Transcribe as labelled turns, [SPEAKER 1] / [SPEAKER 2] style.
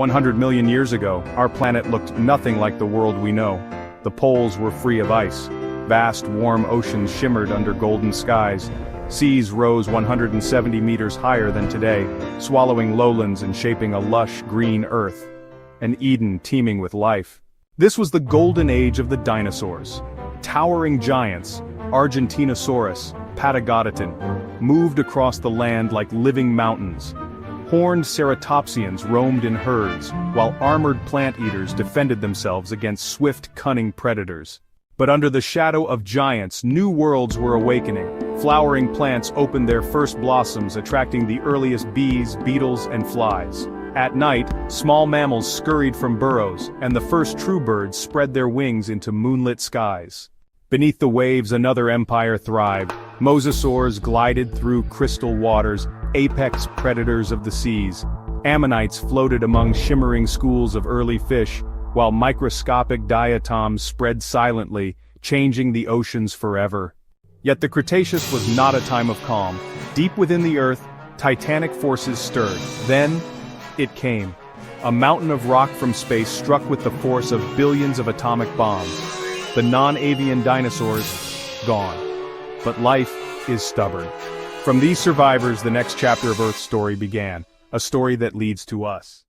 [SPEAKER 1] 100 million years ago, our planet looked nothing like the world we know. The poles were free of ice. Vast, warm oceans shimmered under golden skies. Seas rose 170 meters higher than today, swallowing lowlands and shaping a lush, green earth. An Eden teeming with life. This was the golden age of the dinosaurs. Towering giants, Argentinosaurus, Patagotitan, moved across the land like living mountains. Horned ceratopsians roamed in herds, while armored plant-eaters defended themselves against swift, cunning predators. But under the shadow of giants, new worlds were awakening. Flowering plants opened their first blossoms, attracting the earliest bees, beetles, and flies. At night, small mammals scurried from burrows, and the first true birds spread their wings into moonlit skies. Beneath the waves, another empire thrived. Mosasaurs glided through crystal waters, apex predators of the seas. Ammonites floated among shimmering schools of early fish, while microscopic diatoms spread silently, changing the oceans forever. Yet the Cretaceous was not a time of calm. Deep within the earth, titanic forces stirred. Then, it came. A mountain of rock from space struck with the force of billions of atomic bombs. The non-avian dinosaurs, gone. But life is stubborn. From these survivors, the next chapter of Earth's story began, a story that leads to us.